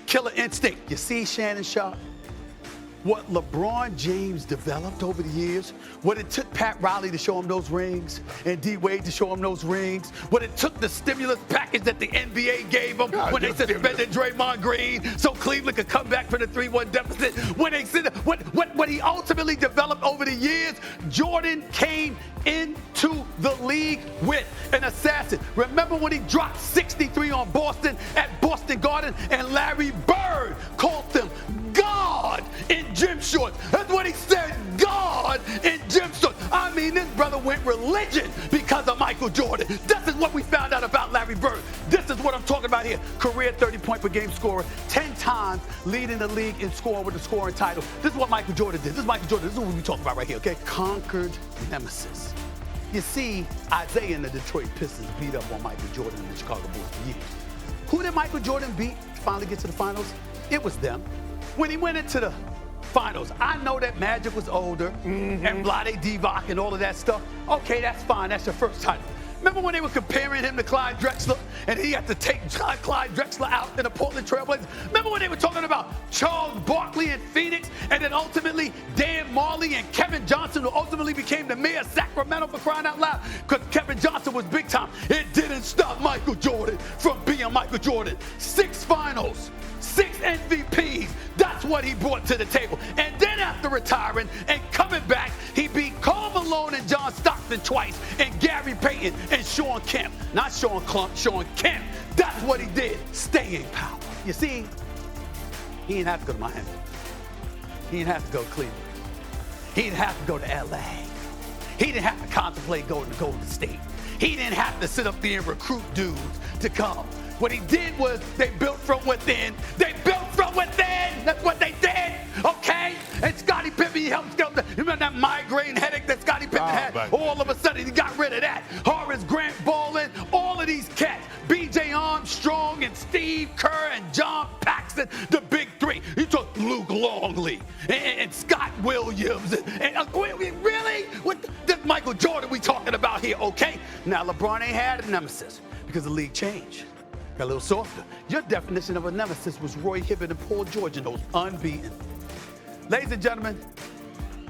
killer instinct. You see, Shannon Sharp? What LeBron James developed over the years, what it took Pat Riley to show him those rings, and D. Wade to show him those rings, what it took the stimulus package that the NBA gave him when they suspended Draymond Green so Cleveland could come back from the 3-1 deficit, when they said what he ultimately developed over the years, Jordan came into the league with an assassin. Remember when he dropped 63 on Boston at Boston Garden and Larry Bird called him God in gym shorts. That's what he said, God in gym shorts. I mean, this brother went religion because of Michael Jordan. This is what we found out about Larry Bird. This is what I'm talking about here. Career 30-point per game scorer, 10 times leading the league in scoring with the scoring title. This is what Michael Jordan did. This is Michael Jordan. This is what we're talking about right here, okay? Conquered nemesis. You see, Isaiah and the Detroit Pistons beat up on Michael Jordan and the Chicago Bulls for years. Who did Michael Jordan beat to finally get to the finals? It was them. When he went into the finals, I know that Magic was older and Vlade Divac and all of that stuff. Okay, that's fine. That's your first title. Remember when they were comparing him to Clyde Drexler and he had to take Clyde Drexler out in the Portland Trailblazers? Remember when they were talking about Charles Barkley in Phoenix and then ultimately Dan Marley and Kevin Johnson, who ultimately became the mayor of Sacramento, for crying out loud, because Kevin Johnson was big time. It didn't stop Michael Jordan from being Michael Jordan. 6 finals. 6 MVPs, that's what he brought to the table. And then after retiring and coming back, he beat Karl Malone and John Stockton twice, and Gary Payton and Sean Kemp. Not Sean Klump, Sean Kemp. That's what he did, staying power. You see, he didn't have to go to Miami. He didn't have to go to Cleveland. He didn't have to go to LA. He didn't have to contemplate going to Golden State. He didn't have to sit up there and recruit dudes to come. What he did was they built from within. They built from within. That's what they did, okay? And Scottie Pippen helped get the, you remember that migraine headache that Scottie Pippen had? All of a sudden, he got rid of that. Horace Grant Baldwin, all of these cats. B.J. Armstrong and Steve Kerr and John Paxson, the big three. You took Luke Longley and Scott Williams. And really? What this Michael Jordan we talking about here, okay? Now, LeBron ain't had a nemesis because the league changed. Got a little softer. Your definition of a nemesis was Roy Hibbert and Paul George and those unbeaten. Ladies and gentlemen,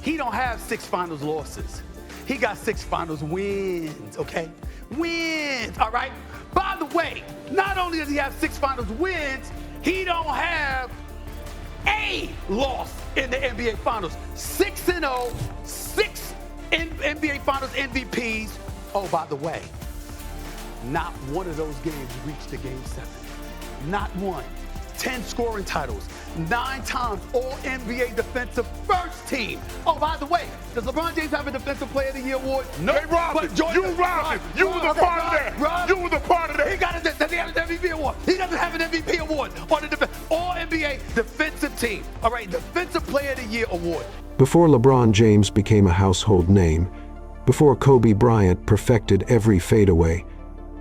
he don't have 6 finals losses. He got 6 finals wins, okay? Wins, all right? By the way, not only does he have 6 finals wins, he don't have a loss in the NBA Finals. 6-0, 6 NBA Finals MVPs. Oh, by the way, not one of those games reached the Game 7. Not one. 10 scoring titles. 9 times All-NBA Defensive First Team. Oh, by the way, does LeBron James have a Defensive Player of the Year award? No. Hey, Robin, you robbed him. You was a part of that. You was a part of that. He does he have an MVP award? He doesn't have an MVP award on the All-NBA Defensive Team. All right, Defensive Player of the Year award. Before LeBron James became a household name, before Kobe Bryant perfected every fadeaway,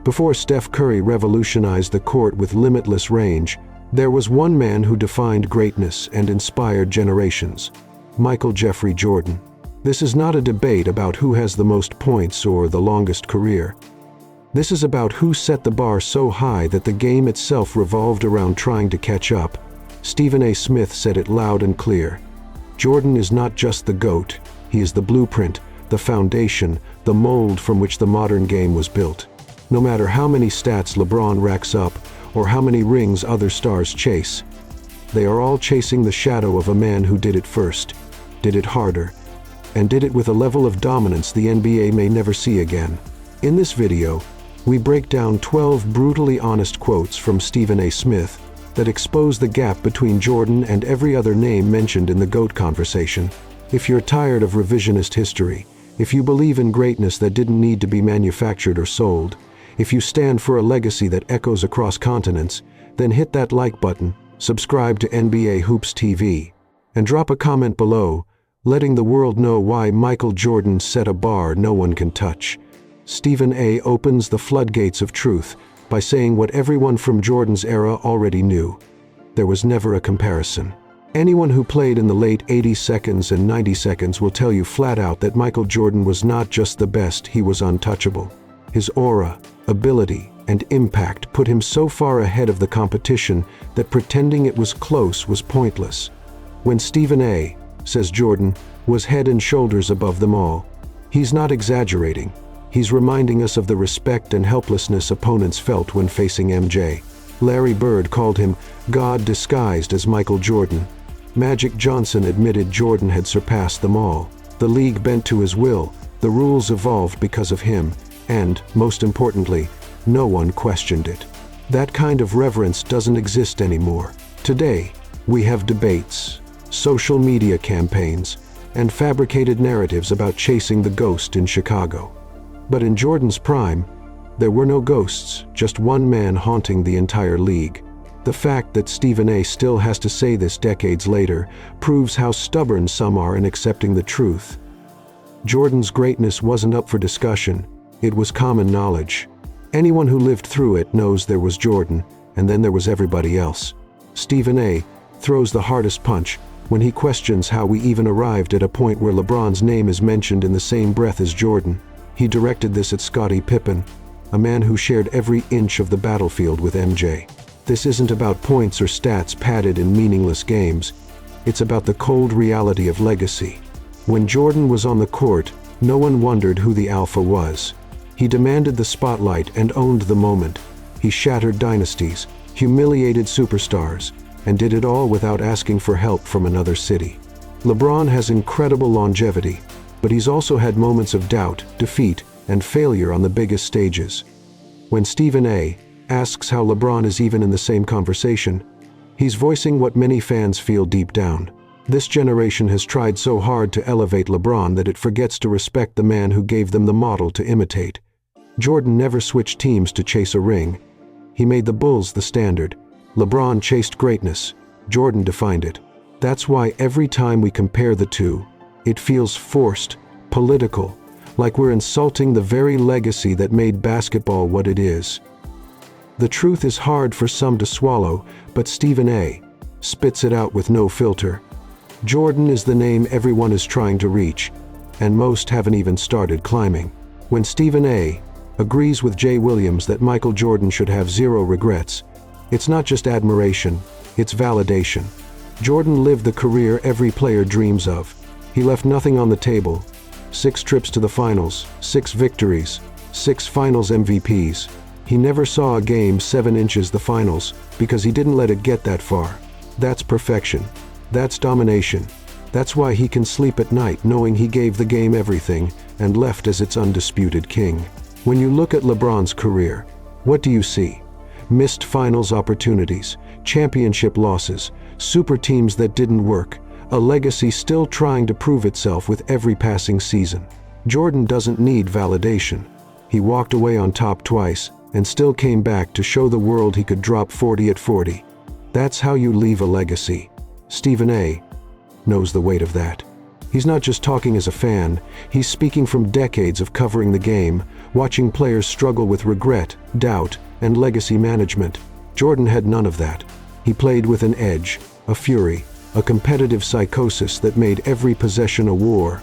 before Steph Curry revolutionized the court with limitless range, there was one man who defined greatness and inspired generations: Michael Jeffrey Jordan. This is not a debate about who has the most points or the longest career. This is about who set the bar so high that the game itself revolved around trying to catch up. Stephen A. Smith said it loud and clear. Jordan is not just the GOAT, he is the blueprint, the foundation, the mold from which the modern game was built. No matter how many stats LeBron racks up, or how many rings other stars chase, they are all chasing the shadow of a man who did it first, did it harder, and did it with a level of dominance the NBA may never see again. In this video, we break down 12 brutally honest quotes from Stephen A. Smith that expose the gap between Jordan and every other name mentioned in the GOAT conversation. If you're tired of revisionist history, if you believe in greatness that didn't need to be manufactured or sold, if you stand for a legacy that echoes across continents, then hit that like button, subscribe to NBA Hoops TV, and drop a comment below, letting the world know why Michael Jordan set a bar no one can touch. Stephen A. opens the floodgates of truth by saying what everyone from Jordan's era already knew: there was never a comparison. Anyone who played in the late 80 seconds and 90 seconds will tell you flat out that Michael Jordan was not just the best, he was untouchable. His aura, ability, and impact put him so far ahead of the competition that pretending it was close was pointless. When Stephen A., says Jordan, was head and shoulders above them all, he's not exaggerating. He's reminding us of the respect and helplessness opponents felt when facing MJ. Larry Bird called him God disguised as Michael Jordan. Magic Johnson admitted Jordan had surpassed them all. The league bent to his will, the rules evolved because of him, and, most importantly, no one questioned it. That kind of reverence doesn't exist anymore. Today, we have debates, social media campaigns, and fabricated narratives about chasing the ghost in Chicago. But in Jordan's prime, there were no ghosts, just one man haunting the entire league. The fact that Stephen A. still has to say this decades later proves how stubborn some are in accepting the truth. Jordan's greatness wasn't up for discussion, it was common knowledge. Anyone who lived through it knows there was Jordan, and then there was everybody else. Stephen A. throws the hardest punch when he questions how we even arrived at a point where LeBron's name is mentioned in the same breath as Jordan. He directed this at Scottie Pippen, a man who shared every inch of the battlefield with MJ. This isn't about points or stats padded in meaningless games. It's about the cold reality of legacy. When Jordan was on the court, no one wondered who the alpha was. He demanded the spotlight and owned the moment. He shattered dynasties, humiliated superstars, and did it all without asking for help from another city. LeBron has incredible longevity, but he's also had moments of doubt, defeat, and failure on the biggest stages. When Stephen A. asks how LeBron is even in the same conversation, he's voicing what many fans feel deep down. This generation has tried so hard to elevate LeBron that it forgets to respect the man who gave them the model to imitate. Jordan never switched teams to chase a ring. He made the Bulls the standard. LeBron chased greatness. Jordan defined it. That's why every time we compare the two, it feels forced, political, like we're insulting the very legacy that made basketball what it is. The truth is hard for some to swallow, but Stephen A. spits it out with no filter. Jordan is the name everyone is trying to reach, and most haven't even started climbing. When Stephen A. agrees with Jay Williams that Michael Jordan should have zero regrets, it's not just admiration, it's validation. Jordan lived the career every player dreams of. He left nothing on the table. 6 trips to the finals, 6 victories, 6 finals MVPs. He never saw a game 7 inches the finals because he didn't let it get that far. That's perfection. That's domination. That's why he can sleep at night knowing he gave the game everything and left as its undisputed king. When you look at LeBron's career, what do you see? Missed finals opportunities, championship losses, super teams that didn't work, a legacy still trying to prove itself with every passing season. Jordan doesn't need validation. He walked away on top twice and still came back to show the world he could drop 40 at 40. That's how you leave a legacy. Stephen A. knows the weight of that. He's not just talking as a fan, he's speaking from decades of covering the game, watching players struggle with regret, doubt, and legacy management. Jordan had none of that. He played with an edge, a fury, a competitive psychosis that made every possession a war.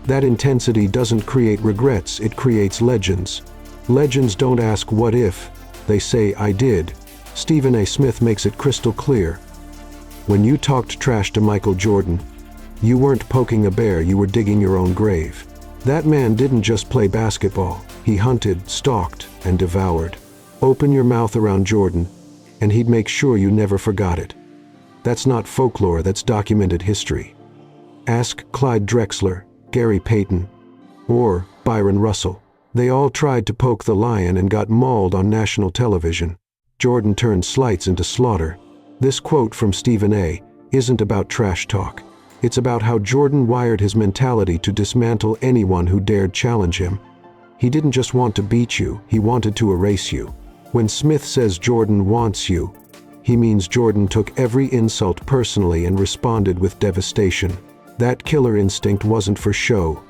That intensity doesn't create regrets, it creates legends. Legends don't ask what if, they say I did. Stephen A. Smith makes it crystal clear. When you talked trash to Michael Jordan, you weren't poking a bear, you were digging your own grave. That man didn't just play basketball, he hunted, stalked, and devoured. Open your mouth around Jordan, and he'd make sure you never forgot it. That's not folklore, that's documented history. Ask Clyde Drexler, Gary Payton, or Byron Russell. They all tried to poke the lion and got mauled on national television. Jordan turned slights into slaughter. This quote from Stephen A. isn't about trash talk. It's about how Jordan wired his mentality to dismantle anyone who dared challenge him. He didn't just want to beat you, he wanted to erase you. When Smith says Jordan wants you, he means Jordan took every insult personally and responded with devastation. That killer instinct wasn't for show,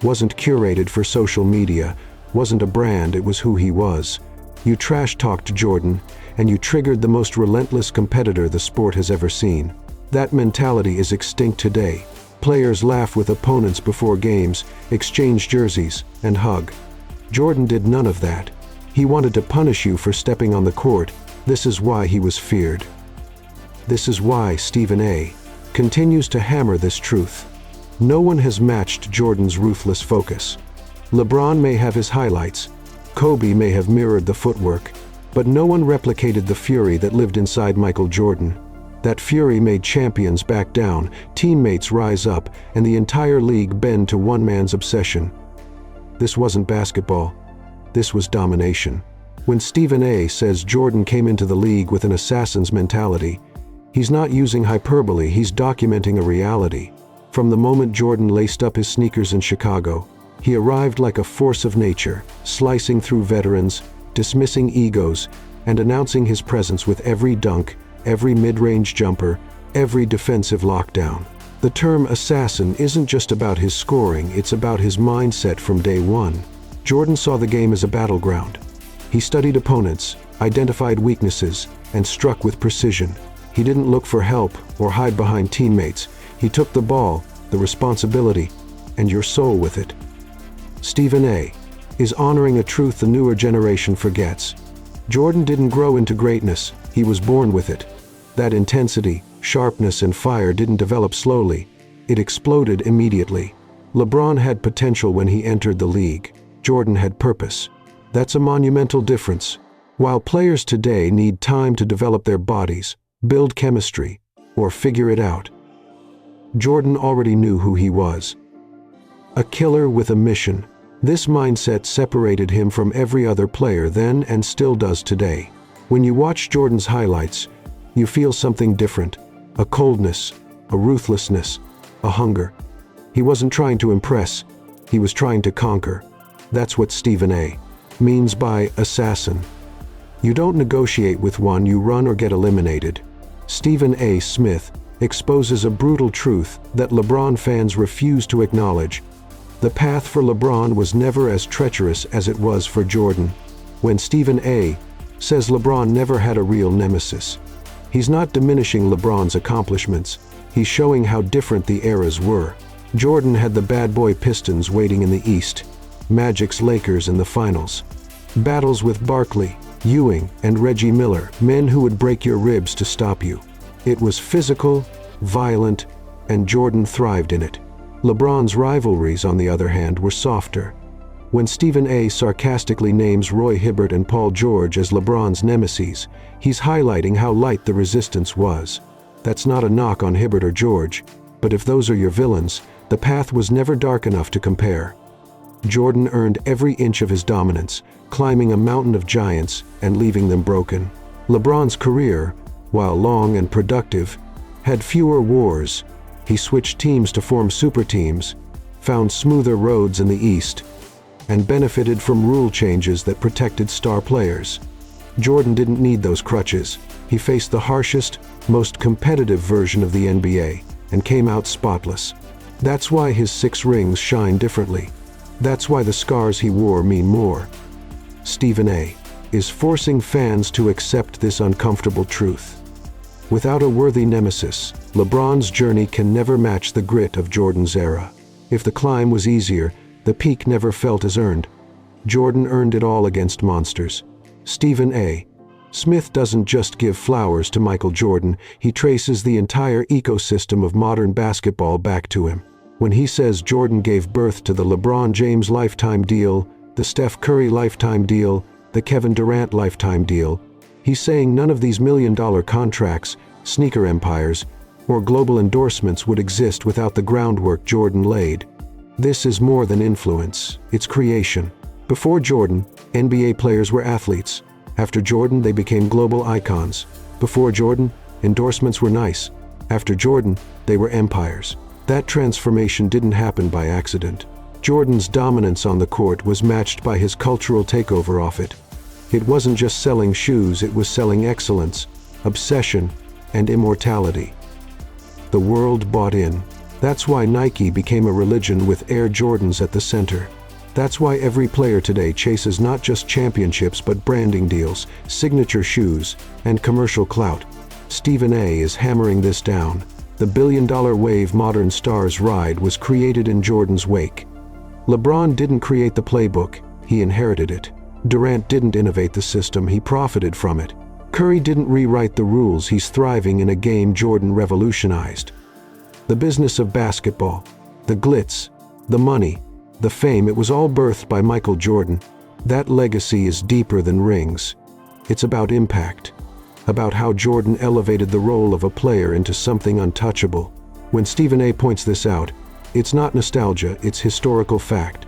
wasn't curated for social media, wasn't a brand, it was who he was. You trash-talked Jordan, and you triggered the most relentless competitor the sport has ever seen. That mentality is extinct today. Players laugh with opponents before games, exchange jerseys, and hug. Jordan did none of that. He wanted to punish you for stepping on the court. This is why he was feared. This is why Stephen A. continues to hammer this truth. No one has matched Jordan's ruthless focus. LeBron may have his highlights, Kobe may have mirrored the footwork, but no one replicated the fury that lived inside Michael Jordan. That fury made champions back down, teammates rise up, and the entire league bend to one man's obsession. This wasn't basketball. This was domination. When Stephen A. says Jordan came into the league with an assassin's mentality, he's not using hyperbole, he's documenting a reality. From the moment Jordan laced up his sneakers in Chicago, he arrived like a force of nature, slicing through veterans, dismissing egos, and announcing his presence with every dunk, every mid-range jumper, every defensive lockdown. The term assassin isn't just about his scoring, it's about his mindset from day one. Jordan saw the game as a battleground. He studied opponents, identified weaknesses, and struck with precision. He didn't look for help or hide behind teammates. He took the ball, the responsibility, and your soul with it. Stephen A. is honoring a truth the newer generation forgets. Jordan didn't grow into greatness, he was born with it. That intensity, sharpness, and fire didn't develop slowly. It exploded immediately. LeBron had potential when he entered the league. Jordan had purpose. That's a monumental difference. While players today need time to develop their bodies, build chemistry, or figure it out, Jordan already knew who he was. A killer with a mission. This mindset separated him from every other player then and still does today. When you watch Jordan's highlights, you feel something different. A coldness, a ruthlessness, a hunger. He wasn't trying to impress, he was trying to conquer. That's what Stephen A. means by assassin. You don't negotiate with one, you run or get eliminated. Stephen A. Smith exposes a brutal truth that LeBron fans refuse to acknowledge. The path for LeBron was never as treacherous as it was for Jordan. When Stephen A. says LeBron never had a real nemesis, he's not diminishing LeBron's accomplishments, he's showing how different the eras were. Jordan had the bad boy Pistons waiting in the East, Magic's Lakers in the finals. Battles with Barkley, Ewing, and Reggie Miller, men who would break your ribs to stop you. It was physical, violent, and Jordan thrived in it. LeBron's rivalries, on the other hand, were softer. When Stephen A. sarcastically names Roy Hibbert and Paul George as LeBron's nemesis, he's highlighting how light the resistance was. That's not a knock on Hibbert or George, but if those are your villains, the path was never dark enough to compare. Jordan earned every inch of his dominance, climbing a mountain of giants and leaving them broken. LeBron's career, while long and productive, had fewer wars. He switched teams to form super teams, found smoother roads in the East, and benefited from rule changes that protected star players. Jordan didn't need those crutches. He faced the harshest, most competitive version of the NBA and came out spotless. That's why his 6 rings shine differently. That's why the scars he wore mean more. Stephen A. is forcing fans to accept this uncomfortable truth. Without a worthy nemesis, LeBron's journey can never match the grit of Jordan's era. If the climb was easier, the peak never felt as earned. Jordan earned it all against monsters. Stephen A. Smith doesn't just give flowers to Michael Jordan, he traces the entire ecosystem of modern basketball back to him. When he says Jordan gave birth to the LeBron James lifetime deal, the Steph Curry lifetime deal, the Kevin Durant lifetime deal, he's saying none of these million-dollar contracts, sneaker empires, or global endorsements would exist without the groundwork Jordan laid. This is more than influence, it's creation. Before Jordan, NBA players were athletes. After Jordan, they became global icons. Before Jordan, endorsements were nice. After Jordan, they were empires. That transformation didn't happen by accident. Jordan's dominance on the court was matched by his cultural takeover of it. It wasn't just selling shoes, it was selling excellence, obsession, and immortality. The world bought in. That's why Nike became a religion with Air Jordans at the center. That's why every player today chases not just championships but branding deals, signature shoes, and commercial clout. Stephen A. is hammering this down. The billion-dollar wave modern stars ride was created in Jordan's wake. LeBron didn't create the playbook, he inherited it. Durant didn't innovate the system, he profited from it. Curry didn't rewrite the rules, he's thriving in a game Jordan revolutionized. The business of basketball, the glitz, the money, the fame, it was all birthed by Michael Jordan. That legacy is deeper than rings. It's about impact, about how Jordan elevated the role of a player into something untouchable. When Stephen A. points this out, it's not nostalgia, it's historical fact.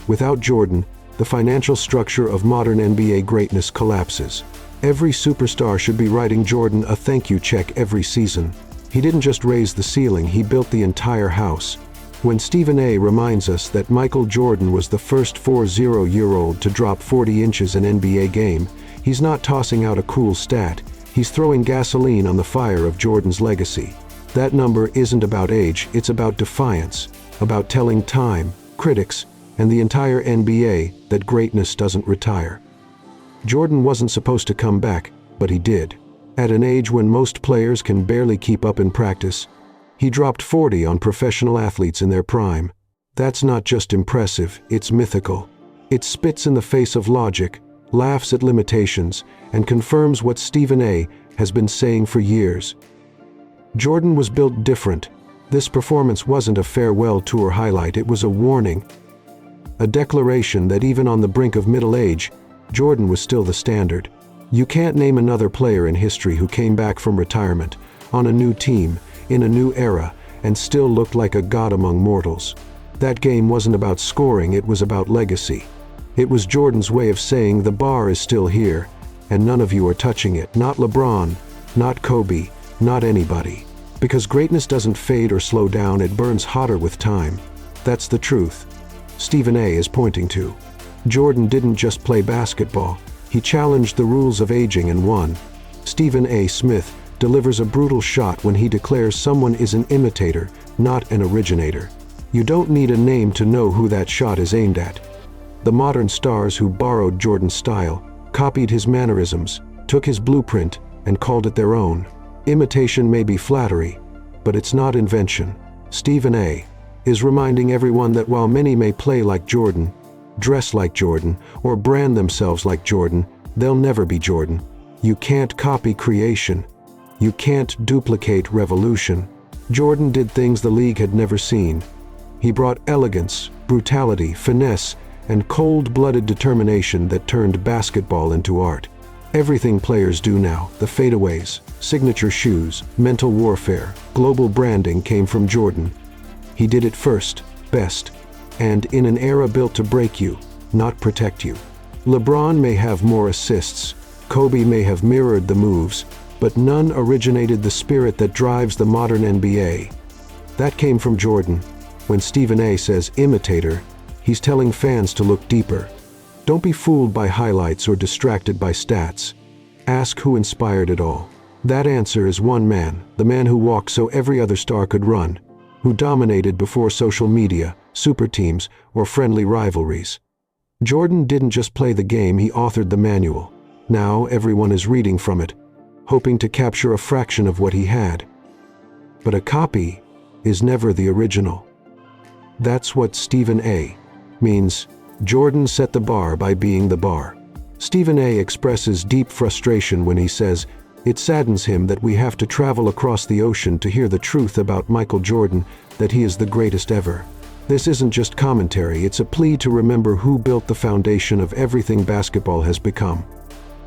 Without Jordan, the financial structure of modern NBA greatness collapses. Every superstar should be writing Jordan a thank you check every season. He didn't just raise the ceiling, he built the entire house. When Stephen A. reminds us that Michael Jordan was the first 40-year-old to drop 40 inches in an NBA game, he's not tossing out a cool stat, he's throwing gasoline on the fire of Jordan's legacy. That number isn't about age, it's about defiance, about telling time, critics, and the entire NBA that greatness doesn't retire. Jordan wasn't supposed to come back, but he did. At an age when most players can barely keep up in practice, he dropped 40 on professional athletes in their prime. That's not just impressive, it's mythical. It spits in the face of logic, laughs at limitations, and confirms what Stephen A. has been saying for years. Jordan was built different. This performance wasn't a farewell tour highlight, it was a warning. A declaration that even on the brink of middle age, Jordan was still the standard. You can't name another player in history who came back from retirement, on a new team, in a new era, and still looked like a god among mortals. That game wasn't about scoring, it was about legacy. It was Jordan's way of saying the bar is still here, and none of you are touching it. Not LeBron, not Kobe, not anybody. Because greatness doesn't fade or slow down, it burns hotter with time. That's the truth Stephen A. is pointing to. Jordan didn't just play basketball, he challenged the rules of aging and won. Stephen A. Smith delivers a brutal shot when he declares someone is an imitator, not an originator. You don't need a name to know who that shot is aimed at. The modern stars who borrowed Jordan's style, copied his mannerisms, took his blueprint, and called it their own. Imitation may be flattery, but it's not invention. Stephen A. is reminding everyone that while many may play like Jordan, dress like Jordan, or brand themselves like Jordan, they'll never be Jordan. You can't copy creation. You can't duplicate revolution. Jordan did things the league had never seen. He brought elegance, brutality, finesse, and cold-blooded determination that turned basketball into art. Everything players do now, the fadeaways, signature shoes, mental warfare, global branding came from Jordan. He did it first, best, and in an era built to break you, not protect you. LeBron may have more assists, Kobe may have mirrored the moves, but none originated the spirit that drives the modern NBA. That came from Jordan. When Stephen A. says imitator, he's telling fans to look deeper. Don't be fooled by highlights or distracted by stats. Ask who inspired it all. That answer is one man, the man who walked so every other star could run, who dominated before social media, super teams, or friendly rivalries. Jordan didn't just play the game, he authored the manual. Now everyone is reading from it, hoping to capture a fraction of what he had. But a copy is never the original. That's what Stephen A. means. Jordan set the bar by being the bar. Stephen A. expresses deep frustration when he says, it saddens him that we have to travel across the ocean to hear the truth about Michael Jordan, that he is the greatest ever. This isn't just commentary, it's a plea to remember who built the foundation of everything basketball has become.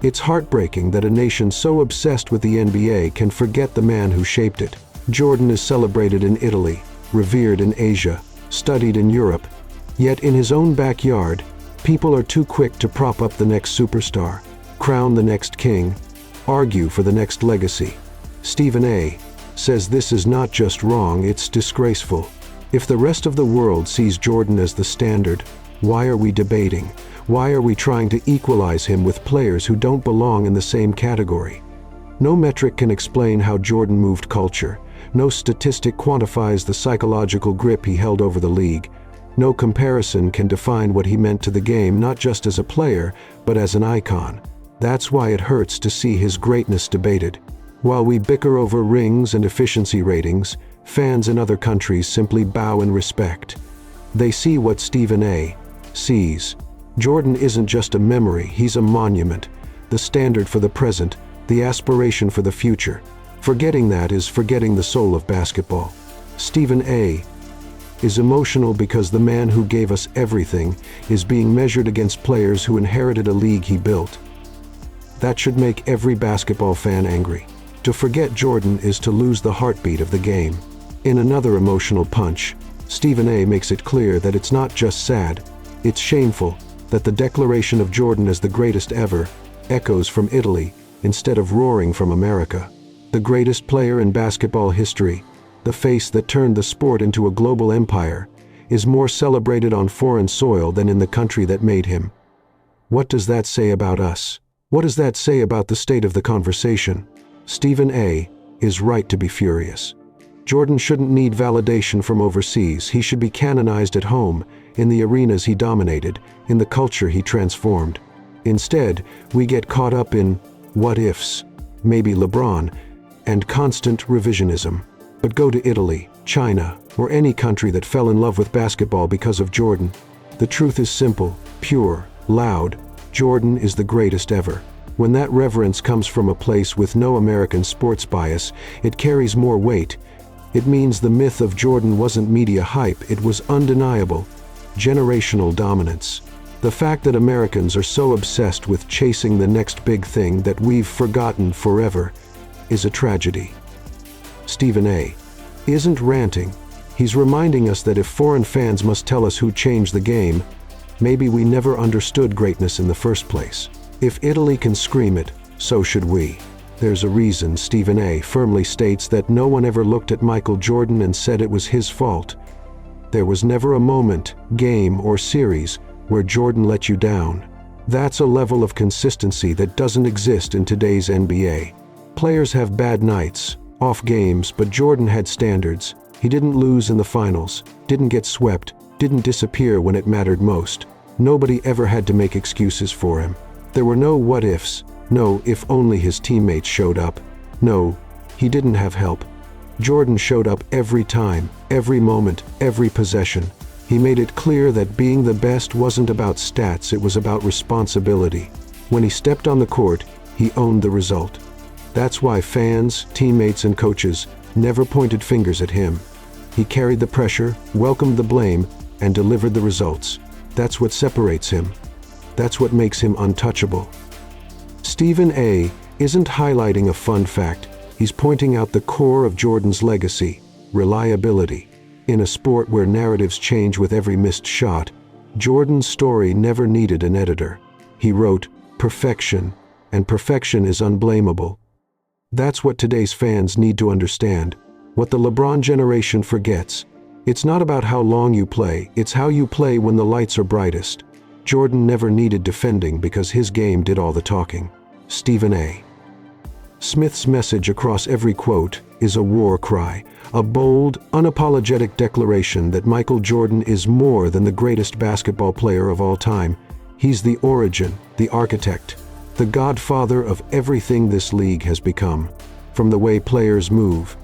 It's heartbreaking that a nation so obsessed with the NBA can forget the man who shaped it. Jordan is celebrated in Italy, revered in Asia, studied in Europe. Yet in his own backyard, people are too quick to prop up the next superstar, crown the next king, argue for the next legacy. Stephen A. says this is not just wrong, it's disgraceful. If the rest of the world sees Jordan as the standard, why are we debating? Why are we trying to equalize him with players who don't belong in the same category? No metric can explain how Jordan moved culture. No statistic quantifies the psychological grip he held over the league. No comparison can define what he meant to the game, not just as a player, but as an icon. That's why it hurts to see his greatness debated. While we bicker over rings and efficiency ratings, fans in other countries simply bow in respect. They see what Stephen A. sees. Jordan isn't just a memory, he's a monument, the standard for the present, the aspiration for the future. Forgetting that is forgetting the soul of basketball. Stephen A. is emotional because the man who gave us everything is being measured against players who inherited a league he built. That should make every basketball fan angry. To forget Jordan is to lose the heartbeat of the game. In another emotional punch, Stephen A. makes it clear that it's not just sad, it's shameful that the declaration of Jordan as the greatest ever echoes from Italy instead of roaring from America. The greatest player in basketball history, the face that turned the sport into a global empire, is more celebrated on foreign soil than in the country that made him. What does that say about us? What does that say about the state of the conversation? Stephen A. is right to be furious. Jordan shouldn't need validation from overseas. He should be canonized at home, in the arenas he dominated, in the culture he transformed. Instead, we get caught up in what-ifs, maybe LeBron, and constant revisionism. But go to Italy, China, or any country that fell in love with basketball because of Jordan. The truth is simple, pure, loud. Jordan is the greatest ever. When that reverence comes from a place with no American sports bias, it carries more weight. It means the myth of Jordan wasn't media hype, it was undeniable. Generational dominance. The fact that Americans are so obsessed with chasing the next big thing that we've forgotten forever is a tragedy. Stephen A. isn't ranting. He's reminding us that if foreign fans must tell us who changed the game, maybe we never understood greatness in the first place. If Italy can scream it, so should we. There's a reason Stephen A. firmly states that no one ever looked at Michael Jordan and said it was his fault. There was never a moment, game, or series where Jordan let you down. That's a level of consistency that doesn't exist in today's NBA. Players have bad nights, off games, but Jordan had standards. He didn't lose in the finals, didn't get swept, didn't disappear when it mattered most. Nobody ever had to make excuses for him. There were no what-ifs, no if only his teammates showed up. No, he didn't have help. Jordan showed up every time, every moment, every possession. He made it clear that being the best wasn't about stats, it was about responsibility. When he stepped on the court, he owned the result. That's why fans, teammates, and coaches never pointed fingers at him. He carried the pressure, welcomed the blame, and delivered the results. That's what separates him. That's what makes him untouchable. Stephen A. isn't highlighting a fun fact. He's pointing out the core of Jordan's legacy: reliability. In a sport where narratives change with every missed shot, Jordan's story never needed an editor. He wrote, "Perfection, and perfection is unblameable." That's what today's fans need to understand. What the LeBron generation forgets. It's not about how long you play, it's how you play when the lights are brightest. Jordan never needed defending because his game did all the talking. Stephen A. Smith's message across every quote is a war cry, a bold, unapologetic declaration that Michael Jordan is more than the greatest basketball player of all time. He's the origin, the architect, the godfather of everything this league has become. From the way players move,